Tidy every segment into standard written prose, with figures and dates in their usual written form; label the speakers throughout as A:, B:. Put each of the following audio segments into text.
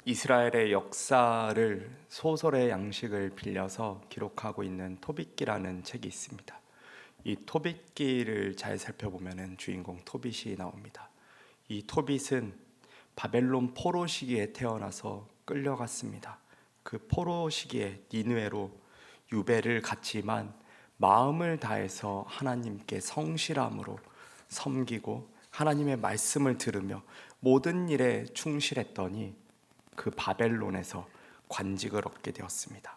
A: 이스라엘의 역사를 소설의 양식을 빌려서 기록하고 있는 토빗기라는 책이 있습니다. 이 토빗기를 잘 살펴보면 주인공 토빗이 나옵니다. 이 토빗은 바벨론 포로 시기에 태어나서 끌려갔습니다. 그 포로 시기에 니느웨로 유배를 갔지만 마음을 다해서 하나님께 성실함으로 섬기고 하나님의 말씀을 들으며 모든 일에 충실했더니 그 바벨론에서 관직을 얻게 되었습니다.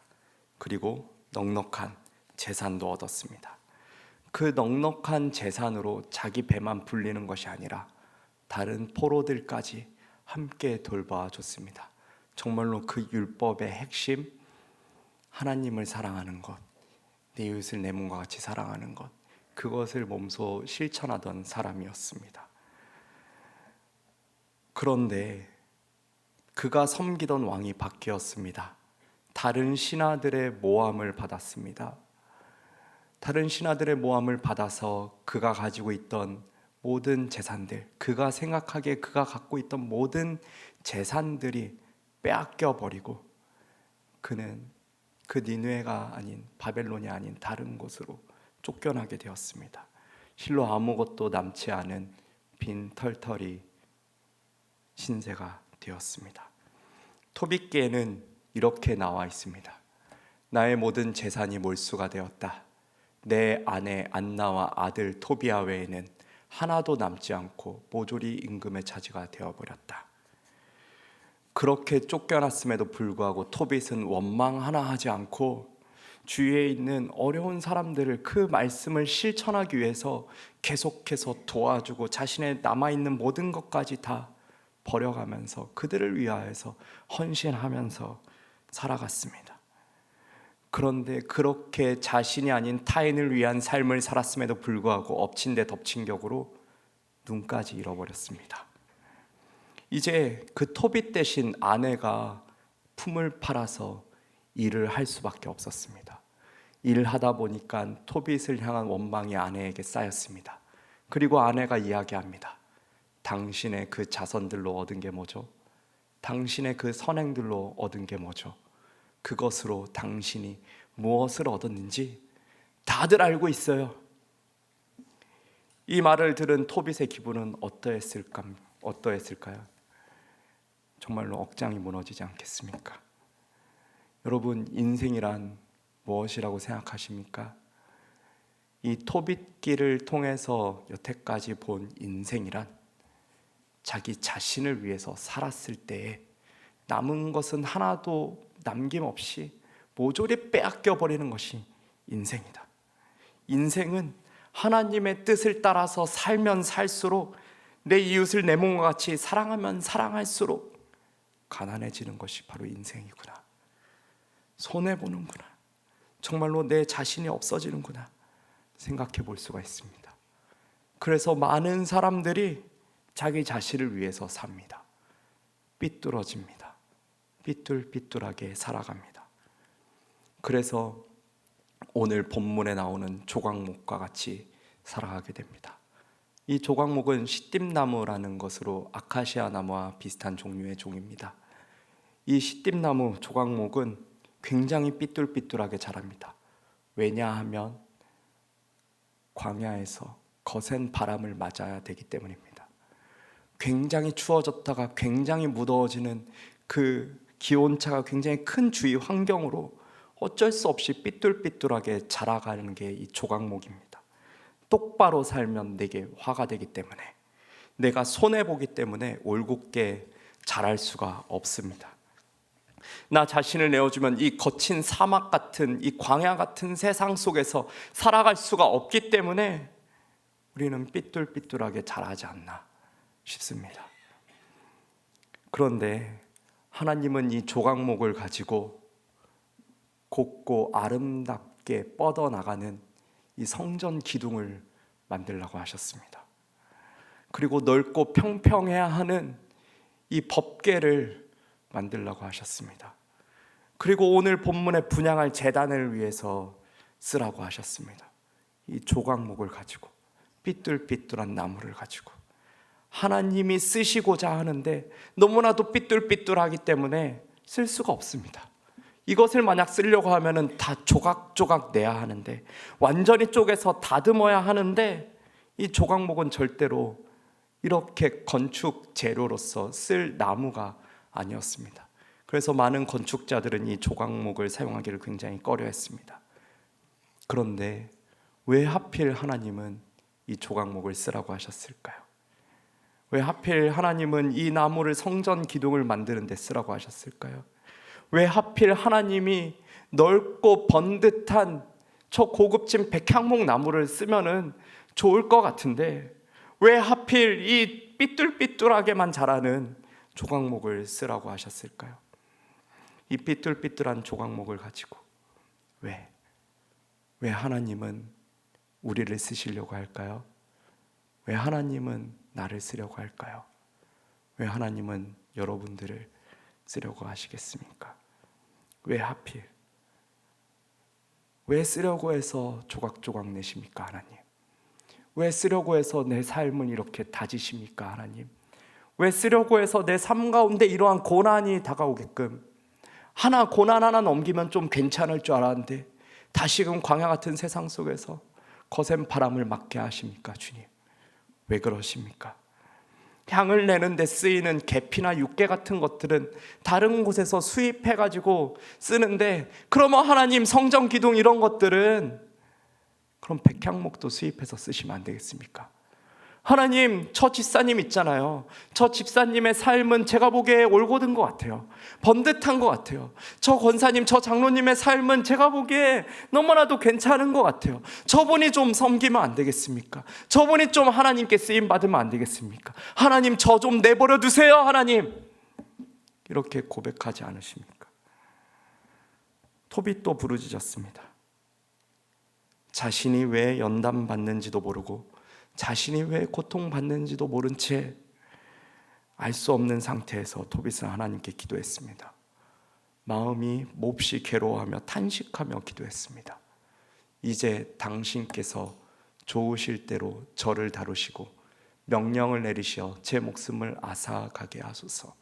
A: 그리고 넉넉한 재산도 얻었습니다. 그 넉넉한 재산으로 자기 배만 불리는 것이 아니라 다른 포로들까지 함께 돌봐줬습니다. 정말로 그 율법의 핵심, 하나님을 사랑하는 것, 내 이웃을 내 몸과 같이 사랑하는 것, 그것을 몸소 실천하던 사람이었습니다. 그런데 그가 섬기던 왕이 바뀌었습니다. 다른 신하들의 모함을 받았습니다. 다른 신하들의 모함을 받아서 그가 가지고 있던 모든 재산들, 그가 생각하기에 그가 갖고 있던 모든 재산들이 빼앗겨 버리고 그는 그 니느웨가 아닌 바벨론이 아닌 다른 곳으로 쫓겨나게 되었습니다. 실로 아무것도 남지 않은 빈 털털이 신세가 되었습니다. 토빗기에는 이렇게 나와 있습니다. 나의 모든 재산이 몰수가 되었다. 내 아내 안나와 아들 토비아 외에는 하나도 남지 않고 모조리 임금의 차지가 되어버렸다. 그렇게 쫓겨났음에도 불구하고 토빗은 원망 하나 하지 않고 주위에 있는 어려운 사람들을 그 말씀을 실천하기 위해서 계속해서 도와주고 자신의 남아있는 모든 것까지 다 버려가면서 그들을 위하여서 헌신하면서 살아갔습니다. 그런데 그렇게 자신이 아닌 타인을 위한 삶을 살았음에도 불구하고 엎친 데 덮친 격으로 눈까지 잃어버렸습니다. 이제 그 토빗 대신 아내가 품을 팔아서 일을 할 수밖에 없었습니다. 일을 하다 보니까 토빗을 향한 원망이 아내에게 쌓였습니다. 그리고 아내가 이야기합니다. 당신의 그 자선들로 얻은 게 뭐죠? 당신의 그 선행들로 얻은 게 뭐죠? 그것으로 당신이 무엇을 얻었는지 다들 알고 있어요. 이 말을 들은 토빗의 기분은 어떠했을까요? 정말로 억장이 무너지지 않겠습니까? 여러분, 인생이란 무엇이라고 생각하십니까? 이 토빗기를 통해서 여태까지 본 인생이란 자기 자신을 위해서 살았을 때에 남은 것은 하나도 남김없이 모조리 빼앗겨 버리는 것이 인생이다. 인생은 하나님의 뜻을 따라서 살면 살수록 내 이웃을 내 몸과 같이 사랑하면 사랑할수록 가난해지는 것이 바로 인생이구나. 손해보는구나. 정말로 내 자신이 없어지는구나 생각해 볼 수가 있습니다. 그래서 많은 사람들이 자기 자신을 위해서 삽니다. 삐뚤어집니다. 삐뚤삐뚤하게 살아갑니다. 그래서 오늘 본문에 나오는 조각목과 같이 살아가게 됩니다. 이 조각목은 시띠나무라는 것으로 아카시아 나무와 비슷한 종류의 종입니다. 이 시띠나무 조각목은 굉장히 삐뚤삐뚤하게 자랍니다. 왜냐하면 광야에서 거센 바람을 맞아야 되기 때문입니다. 굉장히 추워졌다가 굉장히 무더워지는 그 기온차가 굉장히 큰 주위 환경으로 어쩔 수 없이 삐뚤삐뚤하게 자라가는 게 이 조각목입니다. 똑바로 살면 내게 화가 되기 때문에, 내가 손해보기 때문에 올곧게 자랄 수가 없습니다. 나 자신을 내어주면 이 거친 사막 같은, 이 광야 같은 세상 속에서 살아갈 수가 없기 때문에 우리는 삐뚤삐뚤하게 자라지 않나 싶습니다. 그런데 하나님은 이 조각목을 가지고 곱고 아름답게 뻗어나가는 이 성전 기둥을 만들라고 하셨습니다. 그리고 넓고 평평해야 하는 이 법궤를 만들라고 하셨습니다. 그리고 오늘 본문에 분향할 제단을 위해서 쓰라고 하셨습니다. 이 조각목을 가지고, 삐뚤삐뚤한 나무를 가지고 하나님이 쓰시고자 하는데 너무나도 삐뚤삐뚤하기 때문에 쓸 수가 없습니다. 이것을 만약 쓰려고 하면은 다 조각조각 내야 하는데, 완전히 쪼개서 다듬어야 하는데, 이 조각목은 절대로 이렇게 건축 재료로서 쓸 나무가 아니었습니다. 그래서 많은 건축자들은 이 조각목을 사용하기를 굉장히 꺼려했습니다. 그런데 왜 하필 하나님은 이 조각목을 쓰라고 하셨을까요? 왜 하필 하나님은 이 나무를 성전 기둥을 만드는 데 쓰라고 하셨을까요? 왜 하필 하나님이 넓고 번듯한 저 고급진 백향목 나무를 쓰면은 좋을 것 같은데, 왜 하필 이 삐뚤삐뚤하게만 자라는 조각목을 쓰라고 하셨을까요? 이 삐뚤삐뚤한 조각목을 가지고 왜 하나님은 우리를 쓰시려고 할까요? 왜 하나님은 나를 쓰려고 할까요? 왜 하나님은 여러분들을 쓰려고 하시겠습니까? 왜 하필? 왜 쓰려고 해서 조각조각 내십니까, 하나님? 왜 쓰려고 해서 내 삶을 이렇게 다지십니까, 하나님? 왜 쓰려고 해서 내 삶 가운데 이러한 고난이 다가오게끔, 고난 하나 넘기면 좀 괜찮을 줄 알았는데 다시금 광야 같은 세상 속에서 거센 바람을 맞게 하십니까, 주님? 왜 그러십니까? 향을 내는 데 쓰이는 계피나 육계 같은 것들은 다른 곳에서 수입해가지고 쓰는데, 그러면 하나님 성전 기둥 이런 것들은 그럼 백향목도 수입해서 쓰시면 안 되겠습니까? 하나님, 저 집사님 있잖아요. 저 집사님의 삶은 제가 보기에 올곧은 것 같아요. 번듯한 것 같아요. 저 권사님, 저 장로님의 삶은 제가 보기에 너무나도 괜찮은 것 같아요. 저분이 좀 섬기면 안 되겠습니까? 저분이 좀 하나님께 쓰임 받으면 안 되겠습니까? 하나님, 저 좀 내버려 두세요, 하나님. 이렇게 고백하지 않으십니까? 톱이 또 부르짖었습니다. 자신이 왜 연단받는지도 모르고 자신이 왜 고통받는지도 모른 채 알 수 없는 상태에서 톱빗은 하나님께 기도했습니다. 마음이 몹시 괴로워하며 탄식하며 기도했습니다. 이제 당신께서 좋으실 대로 저를 다루시고 명령을 내리시어 제 목숨을 앗아가게 하소서.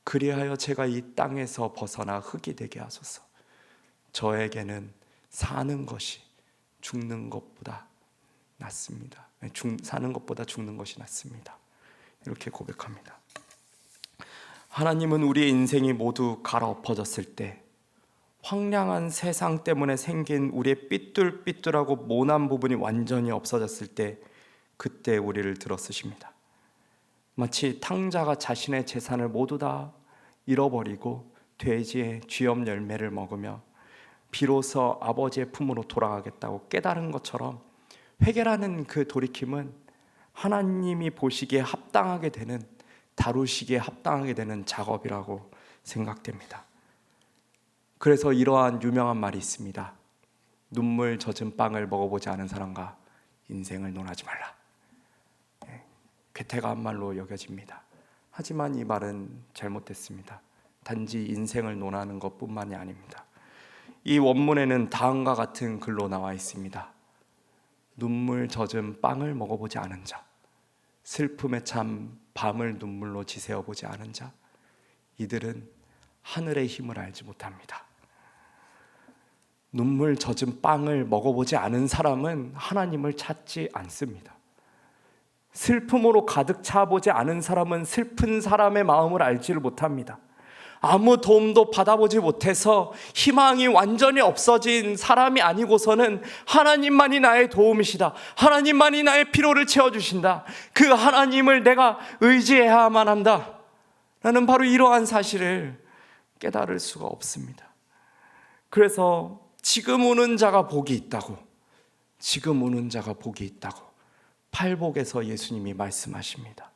A: 그리하여 제가 이 땅에서 벗어나 흙이 되게 하소서. 저에게는 사는 것이 죽는 것보다 낫습니다. 사는 것보다 죽는 것이 낫습니다. 이렇게 고백합니다. 하나님은 우리의 인생이 모두 갈아엎어졌을 때, 황량한 세상 때문에 생긴 우리의 삐뚤삐뚤하고 모난 부분이 완전히 없어졌을 때, 그때 우리를 들어 쓰십니다. 마치 탕자가 자신의 재산을 모두 다 잃어버리고 돼지의 쥐염 열매를 먹으며 비로소 아버지의 품으로 돌아가겠다고 깨달은 것처럼, 회개라는 그 돌이킴은 하나님이 보시기에 합당하게 되는, 다루시기에 합당하게 되는 작업이라고 생각됩니다. 그래서 이러한 유명한 말이 있습니다. 눈물 젖은 빵을 먹어보지 않은 사람과 인생을 논하지 말라. 괴테가한 말로 여겨집니다. 하지만 이 말은 잘못됐습니다. 단지 인생을 논하는 것뿐만이 아닙니다. 이 원문에는 다음과 같은 글로 나와 있습니다. 눈물 젖은 빵을 먹어보지 않은 자, 슬픔에 참 밤을 눈물로 지새워보지 않은 자, 이들은 하늘의 힘을 알지 못합니다. 눈물 젖은 빵을 먹어보지 않은 사람은 하나님을 찾지 않습니다. 슬픔으로 가득 차보지 않은 사람은 슬픈 사람의 마음을 알지를 못합니다. 아무 도움도 받아보지 못해서 희망이 완전히 없어진 사람이 아니고서는 하나님만이 나의 도움이시다, 하나님만이 나의 피로를 채워주신다, 그 하나님을 내가 의지해야만 한다 라는 바로 이러한 사실을 깨달을 수가 없습니다. 그래서 지금 우는 자가 복이 있다고, 지금 우는 자가 복이 있다고 팔복에서 예수님이 말씀하십니다.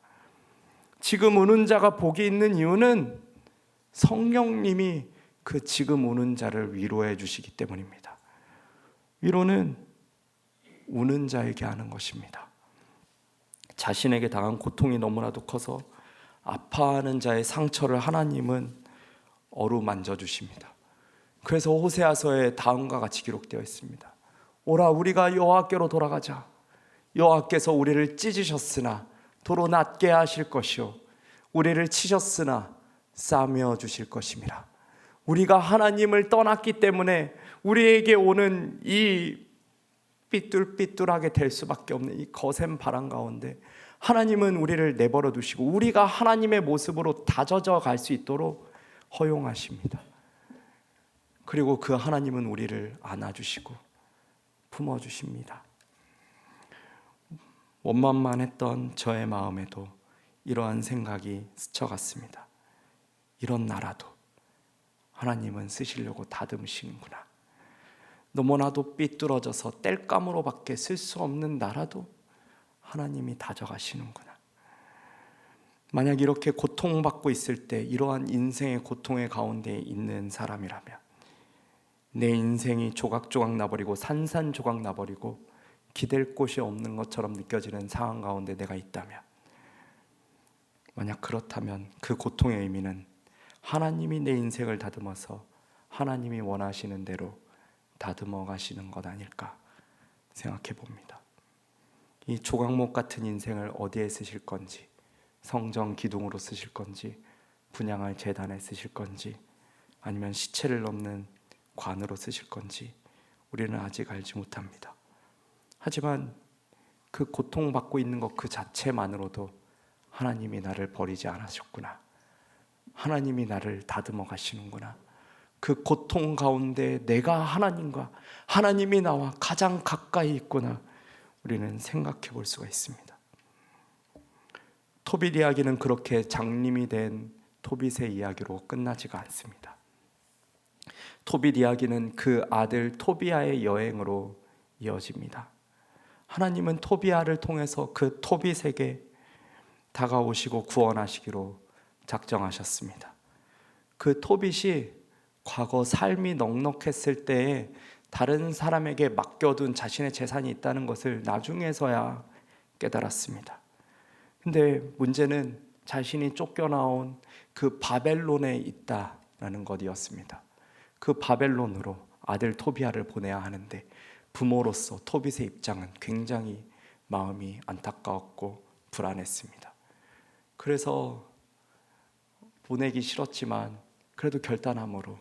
A: 지금 우는 자가 복이 있는 이유는 성령님이 그 지금 우는 자를 위로해 주시기 때문입니다. 위로는 우는 자에게 하는 것입니다. 자신에게 당한 고통이 너무나도 커서 아파하는 자의 상처를 하나님은 어루만져 주십니다. 그래서 호세아서에 다음과 같이 기록되어 있습니다. 오라, 우리가 여호와께로 돌아가자. 여호와께서 우리를 찢으셨으나 도로 낮게 하실 것이요 우리를 치셨으나 싸매어 주실 것임이라. 우리가 하나님을 떠났기 때문에 우리에게 오는 이 삐뚤삐뚤하게 될 수밖에 없는 이 거센 바람 가운데 하나님은 우리를 내버려 두시고 우리가 하나님의 모습으로 다져져 갈 수 있도록 허용하십니다. 그리고 그 하나님은 우리를 안아주시고 품어주십니다. 원만만했던 저의 마음에도 이러한 생각이 스쳐갔습니다. 이런 나라도 하나님은 쓰시려고 다듬으시는구나. 너무나도 삐뚤어져서 땔감으로밖에 쓸 수 없는 나라도 하나님이 다져가시는구나. 만약 이렇게 고통받고 있을 때 이러한 인생의 고통의 가운데 있는 사람이라면 내 인생이 조각조각 나버리고 산산조각 나버리고 기댈 곳이 없는 것처럼 느껴지는 상황 가운데 내가 있다면, 만약 그렇다면 그 고통의 의미는 하나님이 내 인생을 다듬어서 하나님이 원하시는 대로 다듬어 가시는 것 아닐까 생각해 봅니다. 이 조각목 같은 인생을 어디에 쓰실 건지, 성전 기둥으로 쓰실 건지, 분향할 제단에 쓰실 건지, 아니면 시체를 넣는 관으로 쓰실 건지 우리는 아직 알지 못합니다. 하지만 그 고통받고 있는 것 그 자체만으로도 하나님이 나를 버리지 않으셨구나, 하나님이 나를 다듬어 가시는구나, 그 고통 가운데 내가 하나님과 하나님이 나와 가장 가까이 있구나, 우리는 생각해 볼 수가 있습니다. 토빗 이야기는 그렇게 장님이 된 토빗의 이야기로 끝나지가 않습니다. 토빗 이야기는 그 아들 토비아의 여행으로 이어집니다. 하나님은 토비아를 통해서 그 토빗에게 다가오시고 구원하시기로 작정하셨습니다. 그 토빗이 과거 삶이 넉넉했을 때에 다른 사람에게 맡겨둔 자신의 재산이 있다는 것을 나중에서야 깨달았습니다. 근데 문제는 자신이 쫓겨나온 그 바벨론에 있다라는 것이었습니다. 그 바벨론으로 아들 토비아를 보내야 하는데 부모로서 토빗의 입장은 굉장히 마음이 안타까웠고 불안했습니다. 그래서 보내기 싫었지만 그래도 결단함으로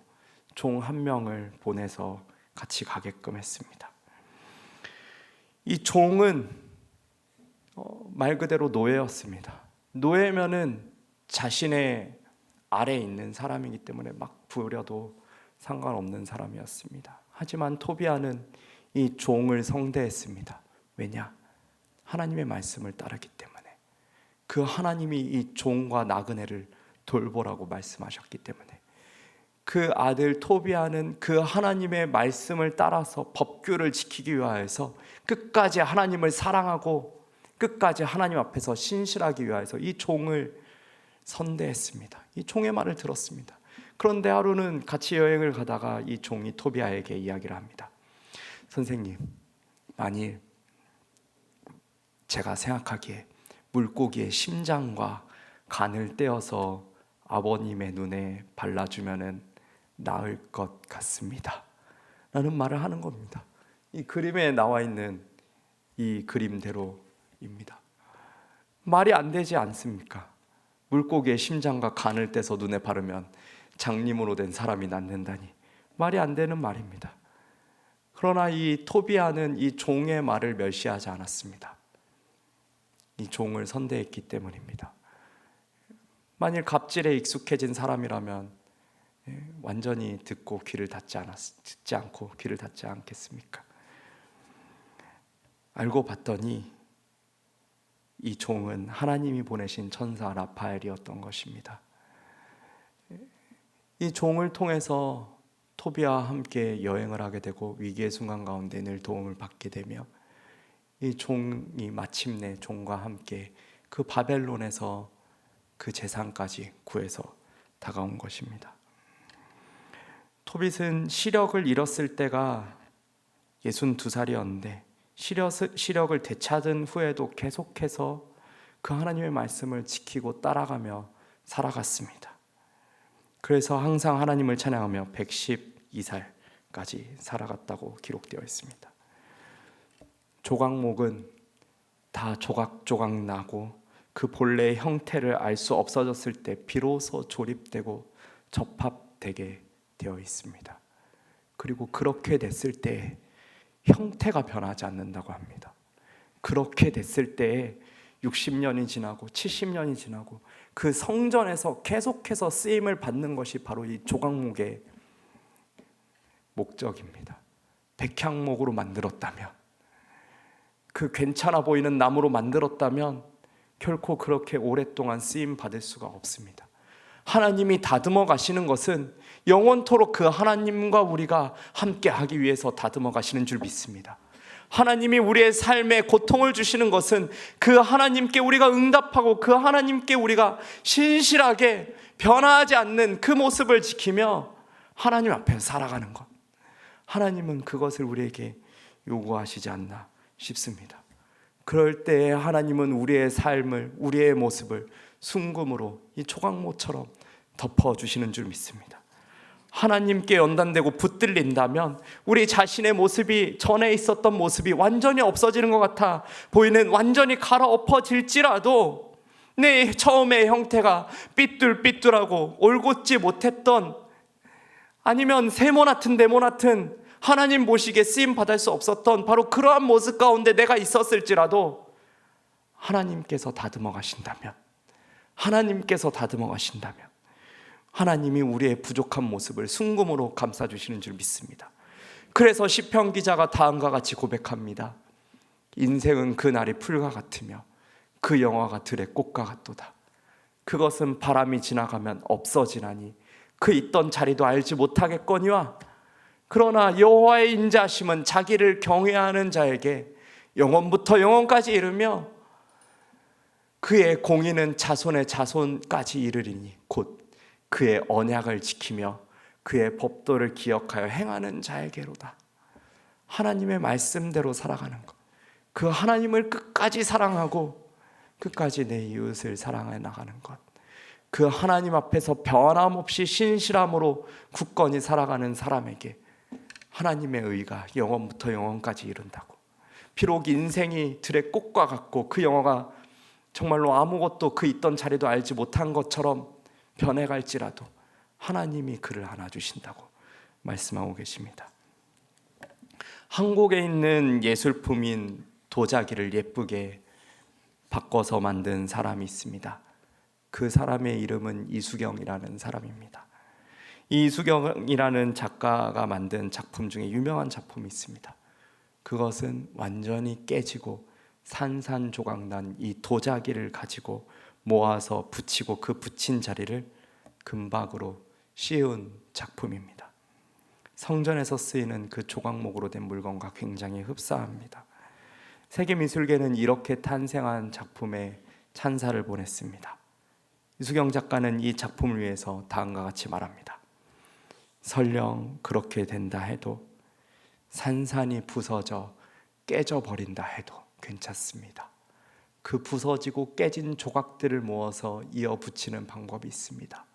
A: 종 한 명을 보내서 같이 가게끔 했습니다. 이 종은 말 그대로 노예였습니다. 노예면은 자신의 아래에 있는 사람이기 때문에 막 부려도 상관없는 사람이었습니다. 하지만 토비아는 이 종을 성대했습니다. 왜냐? 하나님의 말씀을 따르기 때문에. 그 하나님이 이 종과 나그네를 돌보라고 말씀하셨기 때문에. 그 아들 토비아는 그 하나님의 말씀을 따라서 법규를 지키기 위하여서 끝까지 하나님을 사랑하고 끝까지 하나님 앞에서 신실하기 위하여서 이 종을 선대했습니다. 이 종의 말을 들었습니다. 그런데 하루는 같이 여행을 가다가 이 종이 토비아에게 이야기를 합니다. 선생님, 만일 제가 생각하기에 물고기의 심장과 간을 떼어서 아버님의 눈에 발라주면은 나을 것 같습니다 라는 말을 하는 겁니다. 이 그림에 나와 있는 이 그림대로입니다. 말이 안 되지 않습니까? 물고기의 심장과 간을 떼서 눈에 바르면 장님으로 된 사람이 낫는다니 말이 안 되는 말입니다. 그러나 이 토비아는 이 종의 말을 멸시하지 않았습니다. 이 종을 선대했기 때문입니다. 만일 갑질에 익숙해진 사람이라면 완전히 듣지 않고 귀를 닫지 않겠습니까? 알고 봤더니 이 종은 하나님이 보내신 천사 라파엘이었던 것입니다. 이 종을 통해서 토비아와 함께 여행을 하게 되고 위기의 순간 가운데 늘 도움을 받게 되며 이 종이 마침내 종과 함께 그 바벨론에서 그 재산까지 구해서 다가온 것입니다. 토빗은 시력을 잃었을 때가 62살이었는데 시력을 되찾은 후에도 계속해서 그 하나님의 말씀을 지키고 따라가며 살아갔습니다. 그래서 항상 하나님을 찬양하며 112살까지 살아갔다고 기록되어 있습니다. 조각목은 다 조각조각 나고 그 본래의 형태를 알 수 없어졌을 때 비로소 조립되고 접합되게 되어 있습니다. 그리고 그렇게 됐을 때 형태가 변하지 않는다고 합니다. 그렇게 됐을 때 60년이 지나고 70년이 지나고 그 성전에서 계속해서 쓰임을 받는 것이 바로 이 조각목의 목적입니다. 백향목으로 만들었다면, 그 괜찮아 보이는 나무로 만들었다면 결코 그렇게 오랫동안 쓰임 받을 수가 없습니다. 하나님이 다듬어 가시는 것은 영원토록 그 하나님과 우리가 함께 하기 위해서 다듬어 가시는 줄 믿습니다. 하나님이 우리의 삶에 고통을 주시는 것은 그 하나님께 우리가 응답하고 그 하나님께 우리가 신실하게 변화하지 않는 그 모습을 지키며 하나님 앞에서 살아가는 것, 하나님은 그것을 우리에게 요구하시지 않나 싶습니다. 그럴 때에 하나님은 우리의 삶을, 우리의 모습을 순금으로 이 조각모처럼 덮어주시는 줄 믿습니다. 하나님께 연단되고 붙들린다면 우리 자신의 모습이, 전에 있었던 모습이 완전히 없어지는 것 같아 보이는, 완전히 갈아엎어질지라도 내 처음의 형태가 삐뚤삐뚤하고 올곧지 못했던, 아니면 세모나튼 네모나튼 하나님 보시기에 쓰임 받을 수 없었던 바로 그러한 모습 가운데 내가 있었을지라도 하나님께서 다듬어 가신다면, 하나님께서 다듬어 가신다면 하나님이 우리의 부족한 모습을 순금으로 감싸주시는 줄 믿습니다. 그래서 시편 기자가 다음과 같이 고백합니다. 인생은 그 날이 풀과 같으며 그 영화가 들의 꽃과 같도다. 그것은 바람이 지나가면 없어지나니 그 있던 자리도 알지 못하겠거니와, 그러나 여호와의 인자하심은 자기를 경외하는 자에게 영원부터 영원까지 이르며 그의 공의는 자손의 자손까지 이르리니 곧 그의 언약을 지키며 그의 법도를 기억하여 행하는 자에게로다. 하나님의 말씀대로 살아가는 것, 그 하나님을 끝까지 사랑하고 끝까지 내 이웃을 사랑해 나가는 것, 그 하나님 앞에서 변함없이 신실함으로 굳건히 살아가는 사람에게 하나님의 의가 영원부터 영원까지 이룬다고. 비록 인생이 들의 꽃과 같고 그 영화가 정말로 아무것도 그 있던 자리도 알지 못한 것처럼 변해갈지라도 하나님이 그를 안아주신다고 말씀하고 계십니다. 한국에 있는 예술품인 도자기를 예쁘게 바꿔서 만든 사람이 있습니다. 그 사람의 이름은 이수경이라는 사람입니다. 이수경이라는 작가가 만든 작품 중에 유명한 작품이 있습니다. 그것은 완전히 깨지고 산산조각난 이 도자기를 가지고 모아서 붙이고 그 붙인 자리를 금박으로 씌운 작품입니다. 성전에서 쓰이는 그 조각목으로 된 물건과 굉장히 흡사합니다. 세계미술계는 이렇게 탄생한 작품에 찬사를 보냈습니다. 이수경 작가는 이 작품을 위해서 다음과 같이 말합니다. 설령 그렇게 된다 해도, 산산이 부서져 깨져버린다 해도 괜찮습니다. 그 부서지고 깨진 조각들을 모아서 이어 붙이는 방법이 있습니다.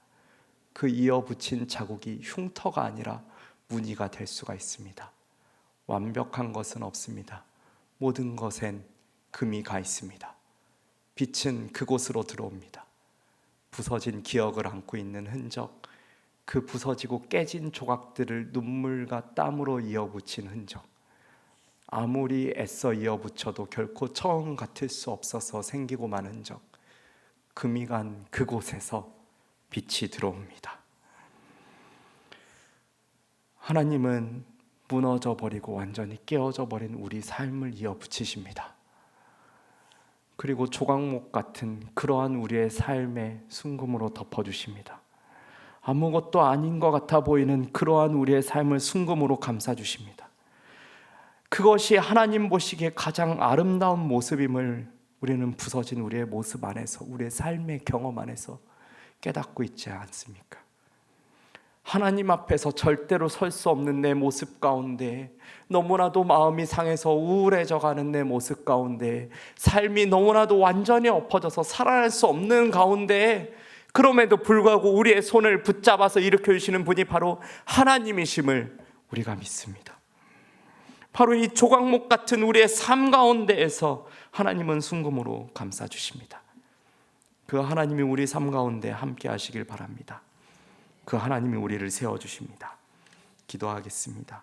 A: 그 이어 붙인 자국이 흉터가 아니라 무늬가 될 수가 있습니다. 완벽한 것은 없습니다. 모든 것엔 금이 가 있습니다. 빛은 그곳으로 들어옵니다. 부서진 기억을 안고 있는 흔적, 그 부서지고 깨진 조각들을 눈물과 땀으로 이어 붙인 흔적, 아무리 애써 이어 붙여도 결코 처음 같을 수 없어서 생기고 만 흔적, 금이 간 그곳에서 빛이 들어옵니다. 하나님은 무너져 버리고 완전히 깨어져 버린 우리 삶을 이어 붙이십니다. 그리고 조각목 같은 그러한 우리의 삶에 순금으로 덮어주십니다. 아무것도 아닌 것 같아 보이는 그러한 우리의 삶을 순금으로 감싸주십니다. 그것이 하나님 보시기에 가장 아름다운 모습임을 우리는 부서진 우리의 모습 안에서, 우리의 삶의 경험 안에서 깨닫고 있지 않습니까? 하나님 앞에서 절대로 설 수 없는 내 모습 가운데, 너무나도 마음이 상해서 우울해져 가는 내 모습 가운데, 삶이 너무나도 완전히 엎어져서 살아날 수 없는 가운데, 그럼에도 불구하고 우리의 손을 붙잡아서 일으켜 주시는 분이 바로 하나님이심을 우리가 믿습니다. 바로 이 조각목 같은 우리의 삶 가운데에서 하나님은 순금으로 감싸주십니다. 그 하나님이 우리 삶 가운데 함께 하시길 바랍니다. 그 하나님이 우리를 세워주십니다. 기도하겠습니다.